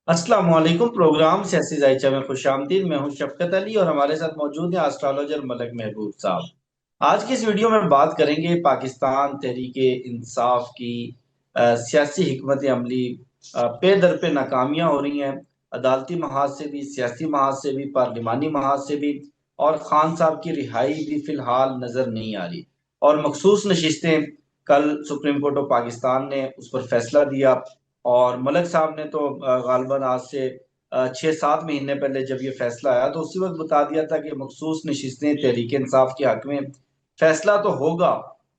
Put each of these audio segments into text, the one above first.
अस्सलाम वालेकुम। प्रोग्राम सियासी जायचा में खुशामदीद। मैं हूं शफकत अली और हमारे साथ मौजूद है एस्ट्रोलॉजर मलक महबूब साहब। आज की इस वीडियो में बात करेंगे पाकिस्तान तहरीक इंसाफ की सियासी हिकमत अमली पे दर पे नाकामियां हो रही हैं। अदालती महाज से भी, सियासी महाज से भी, पार्लिमानी महाज से भी। और खान साहब की रिहाई भी फिलहाल नजर नहीं आ रही। और मखसूस नशिस्तें, कल सुप्रीम कोर्ट ऑफ पाकिस्तान ने उस पर फैसला दिया। और मलक साहब ने तो गालबन आज से 6-7 महीने पहले जब ये फैसला आया तो उसी वक्त बता दिया था कि मखसूस नशिस्तें तहरीक इंसाफ के हक में, फैसला तो होगा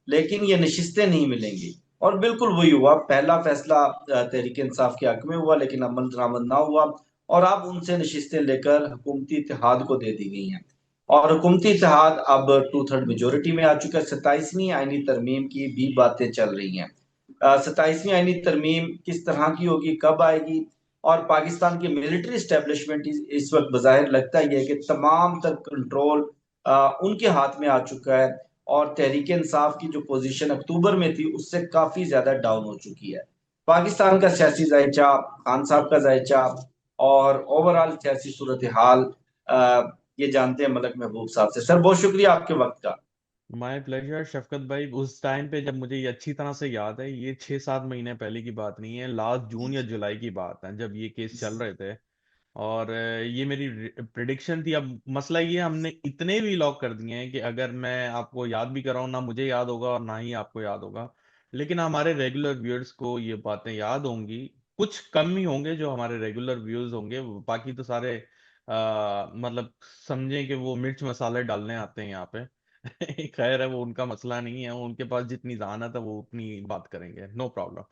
लेकिन ये नशिस्तें नहीं मिलेंगी। और बिल्कुल वही हुआ। पहला फैसला तहरीक इंसाफ के हक में हुआ लेकिन अमल दरामद ना हुआ। और अब उनसे नशिस्तें लेकर हुकूमती इत्तेहाद को दे दी गई हैं। और हुकूमती इत्तेहाद अब 2/3 मेजोरिटी में आ चुका है। 27वीं आईनी तरमीम की भी बातें चल रही हैं। 27वीं आईनी तरमीम किस तरह की होगी, कब आएगी? और पाकिस्तान की मिलिट्री स्टैब्लिशमेंट इस वक्त बज़ाहिर लगता ही है कि तमाम तर कंट्रोल उनके हाथ में आ चुका है। और तहरीक इंसाफ की जो पोजीशन अक्टूबर में थी उससे काफी ज्यादा डाउन हो चुकी है। पाकिस्तान का सियासी जायचा, खान साहब का जायचा और ओवरऑल सियासी सूरत हाल ये जानते हैं मलक महबूब साहब से। सर, बहुत शुक्रिया आपके वक्त का। माय प्लेजर शफकत भाई। उस टाइम पे जब मुझे ये अच्छी तरह से याद है, ये 6-7 महीने पहले की बात नहीं है, लास्ट जून या जुलाई की बात है जब ये केस चल रहे थे। और ये मेरी प्रिडिक्शन थी। अब मसला ये हमने इतने भी लॉक कर दिए हैं कि अगर मैं आपको याद भी कराऊं ना मुझे याद होगा और ना ही आपको याद होगा। लेकिन हमारे रेगुलर व्यूअर्स को ये बातें याद होंगी। कुछ कम ही होंगे जो हमारे रेगुलर व्यूअर्स होंगे, बाकी तो सारे मतलब समझें कि वो मिर्च मसाले डालने आते हैं यहाँ पे। खैर है, वो उनका मसला नहीं है, उनके पास जितनी जहानत है वो उतनी बात करेंगे, नो प्रॉब्लम।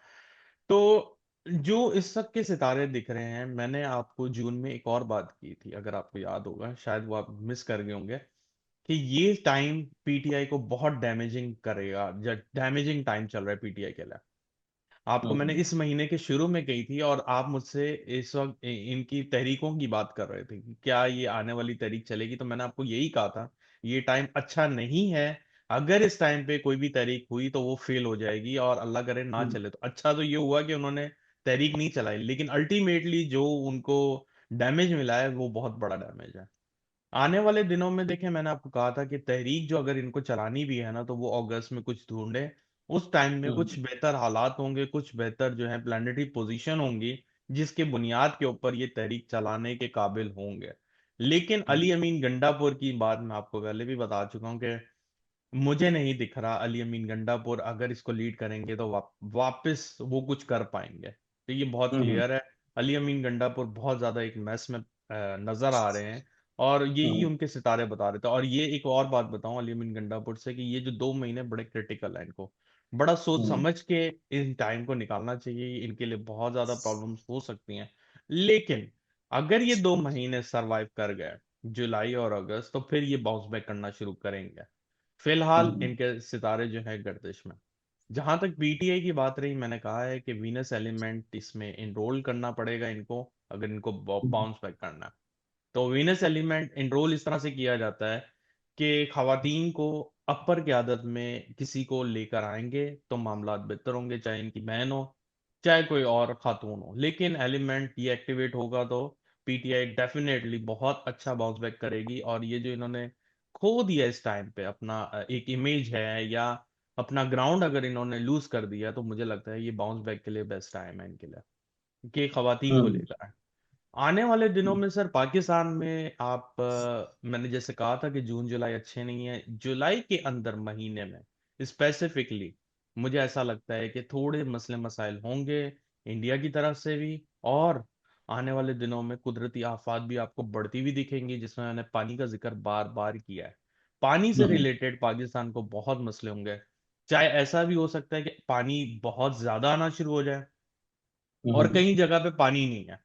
तो जो इस सब के सितारे दिख रहे हैं, मैंने आपको जून में एक और बात की थी, अगर आपको याद होगा, शायद वो आप मिस कर गए होंगे, कि ये टाइम पीटीआई को बहुत डैमेजिंग करेगा। जब डैमेजिंग टाइम चल रहा है पीटीआई के लिए, आपको मैंने हम्म। इस महीने के शुरू में कही थी, और आप मुझसे इस वक्त इनकी तहरीकों की बात कर रहे थे कि क्या ये आने वाली तहरीक चलेगी, तो मैंने आपको यही कहा था ये टाइम अच्छा नहीं है। अगर इस टाइम पे कोई भी तहरीक हुई तो वो फेल हो जाएगी, और अल्लाह करे ना हम्म। चले। तो अच्छा तो ये हुआ कि उन्होंने तहरीक नहीं चलाई, लेकिन अल्टीमेटली जो उनको डैमेज मिला है वो बहुत बड़ा डैमेज है। आने वाले दिनों में देखें, मैंने आपको कहा था कि तहरीक जो अगर इनको चलानी भी है ना, तो वो अगस्त में कुछ ढूंढे। उस टाइम में कुछ हम्म। बेहतर हालात होंगे, कुछ बेहतर जो है प्लानिटरी पोजीशन होंगी, जिसके बुनियाद के ऊपर ये तहरीक चलाने के काबिल होंगे। लेकिन अली अमीन गंडापुर की बात मैं आपको पहले भी बता चुका हूं कि मुझे नहीं दिख रहा अली अमीन गंडापुर अगर इसको लीड करेंगे तो वापस वो कुछ कर पाएंगे। तो ये बहुत हम्म। क्लियर है। अली अमीन गंडापुर बहुत ज्यादा एक मैस में नजर आ रहे हैं, और यही हम्म। उनके सितारे बता रहे थे। और ये एक और बात बताऊं अली अमीन गंडापुर से, कि ये जो 2 महीने बड़े क्रिटिकल है, इनको बड़ा सोच हम्म। समझ के इन टाइम को निकालना चाहिए। इनके लिए बहुत ज्यादा प्रॉब्लम्स हो सकती हैं, लेकिन अगर ये 2 महीने सरवाइव कर गए, जुलाई और अगस्त, तो फिर ये बाउंस बैक करना शुरू करेंगे। फिलहाल हम्म। इनके सितारे जो है गर्दिश में। जहां तक पीटीआई की बात रही, मैंने कहा है कि वीनस एलिमेंट इसमें इनरोल करना पड़ेगा इनको, अगर इनको हम्म। बाउंस बैक करना है। तो वीनस एलिमेंट इनरोल इस तरह से किया जाता है कि खवातीन को अपर क़यादत में किसी को लेकर आएंगे तो मामलात बेहतर होंगे, चाहे इनकी बहन हो चाहे कोई और खातून हो। लेकिन एलिमेंट ये एक्टिवेट होगा तो पीटीआई डेफिनेटली बहुत अच्छा बाउंस बैक करेगी। और ये जो इन्होंने खो दिया इस टाइम पे अपना एक इमेज है, या अपना ग्राउंड अगर इन्होंने लूज कर दिया, तो मुझे लगता है ये बाउंस बैक के लिए बेस्ट टाइम है इनके लिए, कि खवातीन को हम्म। लेकर आए। आने वाले दिनों में सर पाकिस्तान में आप मैंने जैसे कहा था कि जून जुलाई अच्छे नहीं है, जुलाई के अंदर महीने में स्पेसिफिकली मुझे ऐसा लगता है कि थोड़े मसले मसाइल होंगे इंडिया की तरफ से भी। और आने वाले दिनों में कुदरती आफात भी आपको बढ़ती हुई दिखेंगी, जिसमें मैंने पानी का जिक्र बार बार किया है। पानी से हम्म। रिलेटेड पाकिस्तान को बहुत मसले होंगे। चाहे ऐसा भी हो सकता है कि पानी बहुत ज्यादा आना शुरू हो जाए और हम्म। कई जगह पे पानी नहीं है।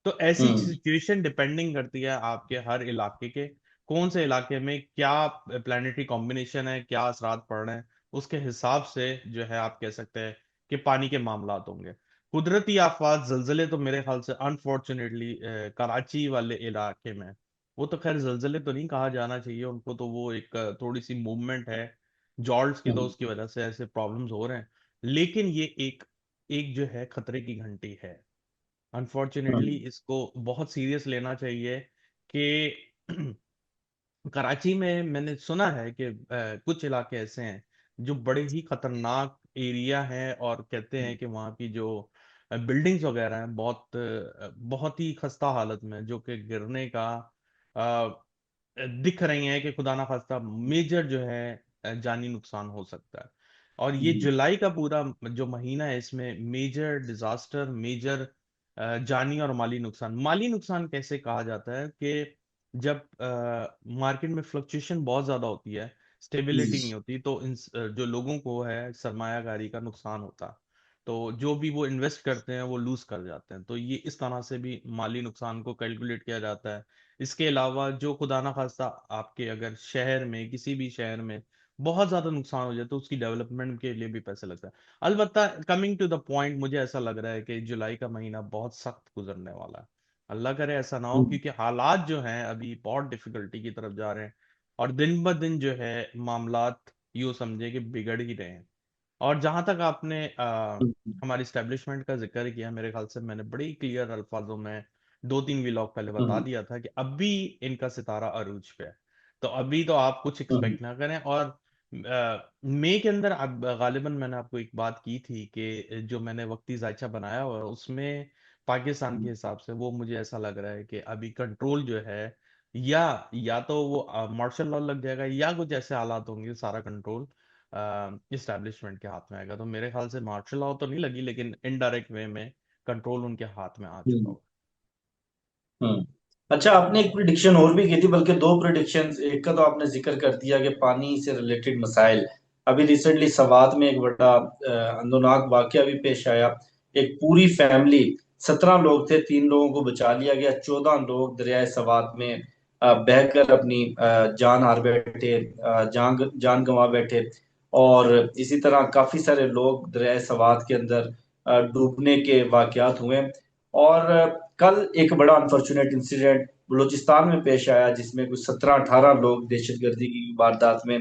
तो ऐसी हम्म। सिचुएशन डिपेंडिंग करती है आपके हर इलाके के, कौन से इलाके में क्या प्लानिटरी कॉम्बिनेशन है, क्या असरात पड़ रहे हैं, उसके हिसाब से जो है आप कह सकते हैं कि पानी के मामलात होंगे। कुदरती आफात जलजले तो मेरे ख्याल से अनफॉर्चुनेटली कराची वाले इलाके में, वो तो खैर जलजले तो नहीं कहा जाना चाहिए उनको, तो वो एक थोड़ी सी मूवमेंट है जॉल्ट्स की, तो हम्म। उसकी वजह से ऐसे प्रॉब्लम्स हो रहे हैं। लेकिन ये एक एक जो है खतरे की घंटी है। अनफॉर्चुनेटली हम्म। इसको बहुत सीरियस लेना चाहिए कि कराची में मैंने सुना है कि कुछ इलाके ऐसे हैं जो बड़े ही खतरनाक एरिया हैं, और कहते हैं कि वहाँ की जो बिल्डिंग्स वगैरह हैं बहुत ही खस्ता हालत में, जो कि गिरने का दिख रही हैं कि खुदा ना खास्ता मेजर जो है जानी नुकसान हो सकता है। और ये हम्म। जुलाई का पूरा जो महीना है, इसमें मेजर डिजास्टर, मेजर जानी और माली नुकसान कैसे कहा जाता है कि जब मार्केट में फ्लक्चुएशन बहुत ज्यादा होती है, स्टेबिलिटी नहीं होती, तो जो लोगों को है सरमायाकारी का नुकसान होता है। तो जो भी वो इन्वेस्ट करते हैं वो लूज कर जाते हैं। तो ये इस तरह से भी माली नुकसान को कैलकुलेट किया जाता है। इसके अलावा जो खुदा ना खास्ता आपके अगर शहर में, किसी भी शहर में बहुत ज्यादा नुकसान हो जाए, तो उसकी डेवलपमेंट के लिए भी पैसे लगता है। अलबत्ता कमिंग टू द पॉइंट, मुझे ऐसा लग रहा है कि जुलाई का महीना बहुत सख्त गुजरने वाला है। अल्लाह करे ऐसा ना हो, हम्म। क्योंकि हालात जो हैं अभी बहुत डिफिकल्टी की तरफ जा रहे हैं, और दिन ब दिन जो है मामलात यूं समझे कि बिगड़ ही रहे हैं। और जहां तक आपने हम्म। हमारी स्टैब्लिशमेंट का जिक्र किया, मेरे ख्याल से मैंने बड़ी क्लियर अल्फाजों में 2-3 व्लॉग पहले बता हम्म। दिया था कि अभी इनका सितारा अरूज पे है। तो अभी तो आप कुछ हम्म। एक्सपेक्ट ना करें। और मई के अंदर अब गालिबन मैंने आपको एक बात की थी कि जो मैंने वक्ती जायचा बनाया हुआ है, उसमें पाकिस्तान के हिसाब से वो मुझे ऐसा लग रहा है कि अभी कंट्रोल जो है, या तो वो मार्शल लॉ लग जाएगा, या कुछ ऐसे हालात होंगे, सारा कंट्रोल इस्टेब्लिशमेंट के हाथ में आएगा। तो मेरे ख्याल से मार्शल लॉ तो नहीं लगी, लेकिन इनडायरेक्ट वे में कंट्रोल उनके हाथ में आ चुका हम्म। होगा। हम्म। अच्छा, आपने एक प्रिडिक्शन और भी की थी, बल्कि दो प्रिडिक्शंस। एक का तो आपने जिक्र कर दिया कि पानी से रिलेटेड मसाइल। अभी रिसेंटली सवात में एक बड़ा अंदोनाक वाकया भी पेश आया। एक पूरी फैमिली, 17 लोग थे, 3 लोगों को बचा लिया गया, 14 लोग दरियाए सवात में बहकर अपनी जान हार बैठे, जान जान गंवा बैठे। और इसी तरह काफी सारे लोग दरियाए सवात के अंदर डूबने के वाकयात हुए। और कल एक बड़ा अनफॉर्चुनेट इंसिडेंट बलूचिस्तान में पेश आया, जिसमें कुछ 17-18 लोग दहशतगर्दी की वारदात में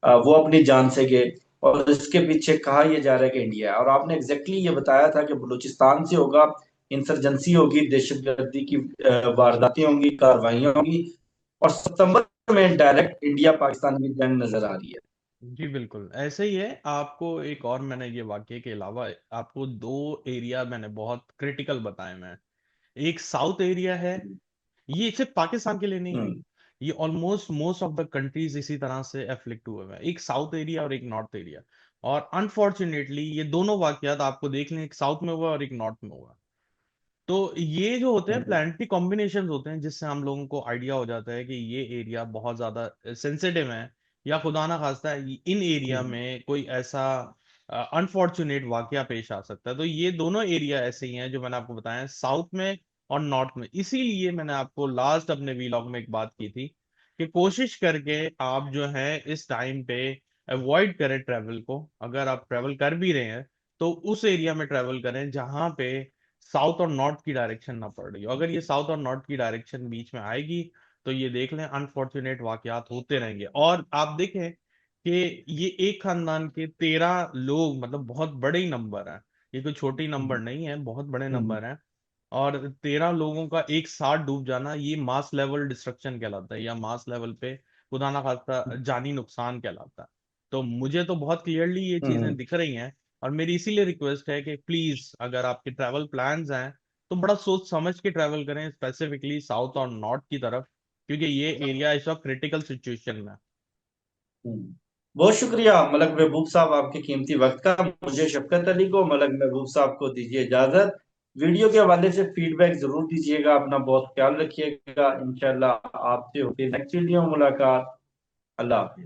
वो अपनी जान से गए। और इसके पीछे कहा यह जा रहा है कि इंडिया है। और आपने एग्जैक्टली ये बताया था कि बलूचिस्तान से होगा, इंसर्जेंसी होगी, दहशतगर्दी की वारदातें होंगी, कार्रवाइयां होंगी। और सितंबर में डायरेक्ट इंडिया पाकिस्तान की जंग नजर आ रही है। जी बिल्कुल ऐसे ही है। आपको एक और, मैंने ये वाक्य के अलावा आपको दो एरिया मैंने बहुत क्रिटिकल बताए मैं। एक साउथ एरिया है, ये सिर्फ पाकिस्तान के लिए नहीं है, हम्म। ये almost most of the countries इसी तरह से अफ्लिक्ट हुए हुए हैं। एक साउथ एरिया और एक नॉर्थ एरिया। और अनफॉर्चुनेटली ये दोनों वाकयात आपको देख लें, एक साउथ में हुआ और एक नॉर्थ में हुआ। तो ये जो होते हैं हम्म। प्लानिटरी कॉम्बिनेशन होते हैं, जिससे हम लोगों को आइडिया हो जाता है कि ये एरिया बहुत ज्यादा सेंसिटिव है, या खुदा ना खास्ता इन एरिया हम्म। में कोई ऐसा अनफॉर्चुनेट वाकया पेश आ सकता है। तो ये दोनों एरिया ऐसे ही हैं जो मैंने आपको बताया, साउथ में और नॉर्थ में। इसीलिए मैंने आपको लास्ट अपने वीलॉग में एक बात की थी कि कोशिश करके आप जो है इस टाइम पे अवॉइड करें ट्रैवल को। अगर आप ट्रैवल कर भी रहे हैं, तो उस एरिया में ट्रैवल करें जहां पे साउथ और नॉर्थ की डायरेक्शन ना पड़ रही हो। अगर ये साउथ और नॉर्थ की डायरेक्शन बीच में आएगी, तो ये देख लें अनफॉर्चुनेट वाकयात होते रहेंगे। और आप देखें कि ये एक खानदान के 13 लोग, मतलब बहुत बड़े ही नंबर है, ये कोई छोटी नंबर नहीं है, बहुत बड़े हम्म। नंबर है। और 13 लोगों का एक साथ डूब जाना, ये मास लेवल डिस्ट्रक्शन कहलाता है, या मास लेवल पे खुदा ना खास्ता जानी नुकसान कहलाता है। तो मुझे तो बहुत क्लियरली ये चीजें हम्म। दिख रही हैं। और मेरी इसीलिए रिक्वेस्ट है कि प्लीज अगर आपके ट्रैवल प्लान्स हैं, तो बड़ा सोच समझ के ट्रैवल करें, स्पेसिफिकली साउथ और नॉर्थ की तरफ, क्योंकि ये एरिया इस वक्त क्रिटिकल सिचुएशन में है। बहुत शुक्रिया मलक महबूब साहब, आपके कीमती वक्त का। मुझे शफकत अली को, मलक महबूब साहब को दीजिए इजाजत। वीडियो के हवाले से फीडबैक जरूर दीजिएगा। अपना बहुत ख्याल रखिएगा। इंशाल्लाह आपसे होती है नेक्स्ट वीडियो मुलाकात। अल्लाह हाफिज।